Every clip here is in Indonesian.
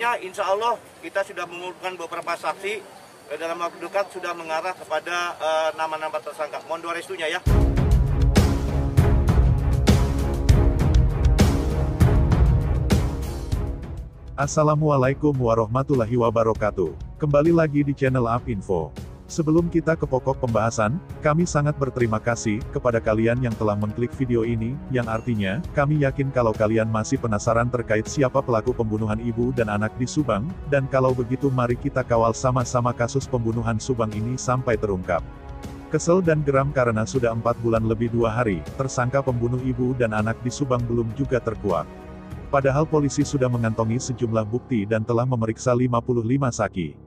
Ya, insya Allah kita sudah mengumpulkan beberapa saksi dalam waktu dekat sudah mengarah kepada nama-nama tersangka. Mohon doa restunya ya. Assalamualaikum warahmatullahi wabarakatuh. Kembali lagi di channel Up Info. Sebelum kita ke pokok pembahasan, kami sangat berterima kasih kepada kalian yang telah mengklik video ini, yang artinya, kami yakin kalau kalian masih penasaran terkait siapa pelaku pembunuhan ibu dan anak di Subang, dan kalau begitu mari kita kawal sama-sama kasus pembunuhan Subang ini sampai terungkap. Kesel dan geram karena sudah 4 bulan lebih 2 hari, tersangka pembunuh ibu dan anak di Subang belum juga terkuak. Padahal polisi sudah mengantongi sejumlah bukti dan telah memeriksa 55 saksi.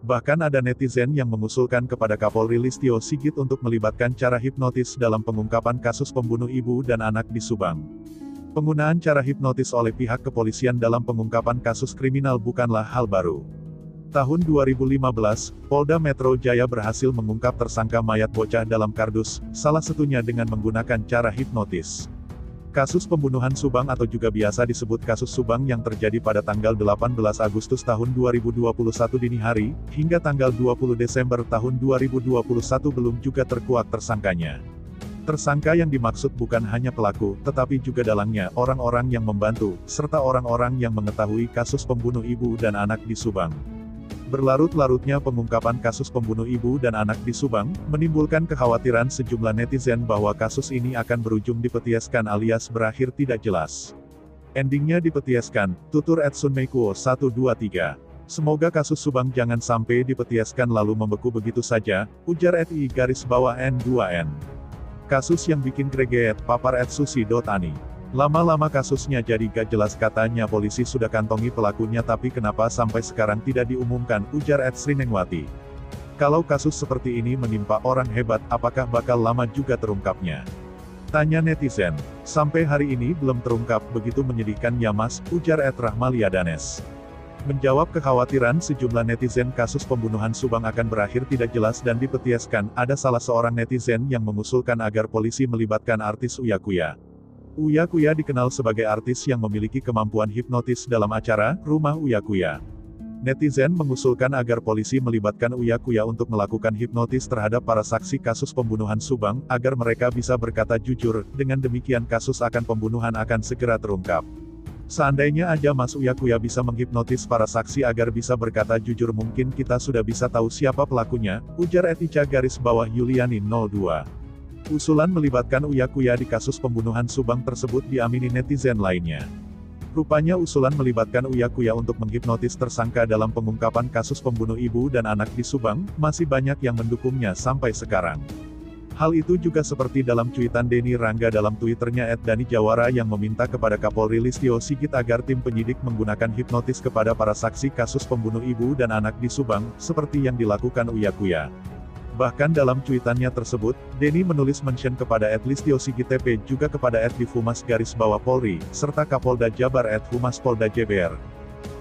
Bahkan ada netizen yang mengusulkan kepada Kapolri Listio Sigit untuk melibatkan cara hipnotis dalam pengungkapan kasus pembunuh ibu dan anak di Subang. Penggunaan cara hipnotis oleh pihak kepolisian dalam pengungkapan kasus kriminal bukanlah hal baru. Tahun 2015, Polda Metro Jaya berhasil mengungkap tersangka mayat bocah dalam kardus, salah satunya dengan menggunakan cara hipnotis. Kasus pembunuhan Subang atau juga biasa disebut kasus Subang yang terjadi pada tanggal 18 Agustus tahun 2021 dini hari, hingga tanggal 20 Desember tahun 2021 belum juga terkuak tersangkanya. Tersangka yang dimaksud bukan hanya pelaku, tetapi juga dalangnya, orang-orang yang membantu, serta orang-orang yang mengetahui kasus pembunuh ibu dan anak di Subang. Berlarut-larutnya pengungkapan kasus pembunuh ibu dan anak di Subang, menimbulkan kekhawatiran sejumlah netizen bahwa kasus ini akan berujung dipetieskan alias berakhir tidak jelas. Endingnya dipetieskan, tutur @sunmeikuo 123. Semoga kasus Subang jangan sampai dipetieskan lalu membeku begitu saja, ujar @i_n2n. Kasus yang bikin greget, papar @susi.ani. Lama-lama kasusnya jadi gak jelas katanya polisi sudah kantongi pelakunya tapi kenapa sampai sekarang tidak diumumkan, ujar @srinengwati. Kalau kasus seperti ini menimpa orang hebat, apakah bakal lama juga terungkapnya? Tanya netizen. Sampai hari ini belum terungkap, begitu menyedihkan ya mas, ujar @rahmaliadanes. Menjawab kekhawatiran sejumlah netizen kasus pembunuhan Subang akan berakhir tidak jelas dan dipetieskan, ada salah seorang netizen yang mengusulkan agar polisi melibatkan artis Uya Kuya. Uya Kuya dikenal sebagai artis yang memiliki kemampuan hipnotis dalam acara Rumah Uya Kuya. Netizen mengusulkan agar polisi melibatkan Uya Kuya untuk melakukan hipnotis terhadap para saksi kasus pembunuhan Subang, agar mereka bisa berkata jujur, dengan demikian kasus akan pembunuhan akan segera terungkap. Seandainya aja Mas Uya Kuya bisa menghipnotis para saksi agar bisa berkata jujur mungkin kita sudah bisa tahu siapa pelakunya, ujar @ica_Yuliani 02. Usulan melibatkan Uya Kuya di kasus pembunuhan Subang tersebut diamini netizen lainnya. Rupanya usulan melibatkan Uya Kuya untuk menghipnotis tersangka dalam pengungkapan kasus pembunuh ibu dan anak di Subang, masih banyak yang mendukungnya sampai sekarang. Hal itu juga seperti dalam cuitan Denny Rangga dalam Twitternya @danijawara yang meminta kepada Kapolri Listio Sigit agar tim penyidik menggunakan hipnotis kepada para saksi kasus pembunuh ibu dan anak di Subang, seperti yang dilakukan Uya Kuya. Bahkan dalam cuitannya tersebut, Denny menulis mention kepada @listio sigit TP juga kepada @difumas_Polri, serta Kapolda Jabar @humaspolda JBR.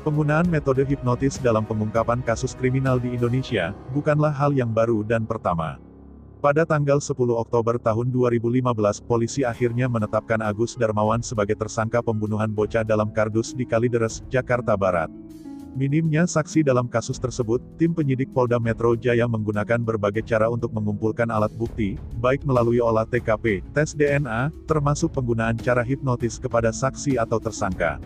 Penggunaan metode hipnotis dalam pengungkapan kasus kriminal di Indonesia, bukanlah hal yang baru dan pertama. Pada tanggal 10 Oktober tahun 2015, polisi akhirnya menetapkan Agus Darmawan sebagai tersangka pembunuhan bocah dalam kardus di Kalideres, Jakarta Barat. Minimnya saksi dalam kasus tersebut, tim penyidik Polda Metro Jaya menggunakan berbagai cara untuk mengumpulkan alat bukti, baik melalui olah TKP, tes DNA, termasuk penggunaan cara hipnotis kepada saksi atau tersangka.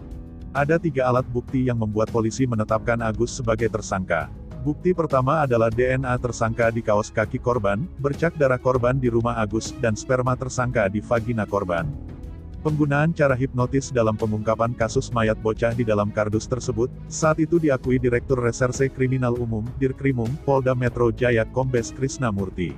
Ada 3 alat bukti yang membuat polisi menetapkan Agus sebagai tersangka. Bukti pertama adalah DNA tersangka di kaos kaki korban, bercak darah korban di rumah Agus, dan sperma tersangka di vagina korban. Penggunaan cara hipnotis dalam pengungkapan kasus mayat bocah di dalam kardus tersebut, saat itu diakui Direktur Reserse Kriminal Umum, Dirkrimum, Polda Metro Jaya Kombes Krisnamurti.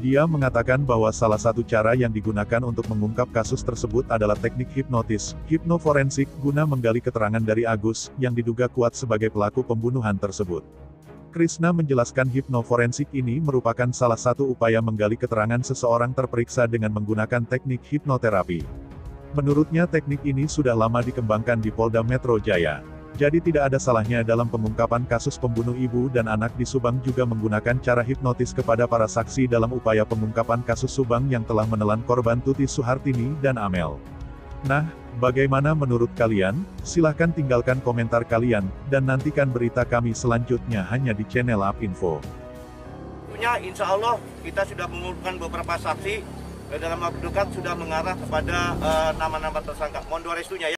Dia mengatakan bahwa salah satu cara yang digunakan untuk mengungkap kasus tersebut adalah teknik hipnotis, hipnoforensik, guna menggali keterangan dari Agus, yang diduga kuat sebagai pelaku pembunuhan tersebut. Krisna menjelaskan hipnoforensik ini merupakan salah satu upaya menggali keterangan seseorang terperiksa dengan menggunakan teknik hipnoterapi. Menurutnya teknik ini sudah lama dikembangkan di Polda Metro Jaya. Jadi tidak ada salahnya dalam pengungkapan kasus pembunuh ibu dan anak di Subang juga menggunakan cara hipnotis kepada para saksi dalam upaya pengungkapan kasus Subang yang telah menelan korban Tuti Suhartini dan Amel. Nah, bagaimana menurut kalian? Silahkan tinggalkan komentar kalian, dan nantikan berita kami selanjutnya hanya di channel Apinfo. Insya Allah kita sudah mengumpulkan beberapa saksi dalam waktu dekat sudah mengarah kepada nama-nama tersangka. Mohon doa restunya ya.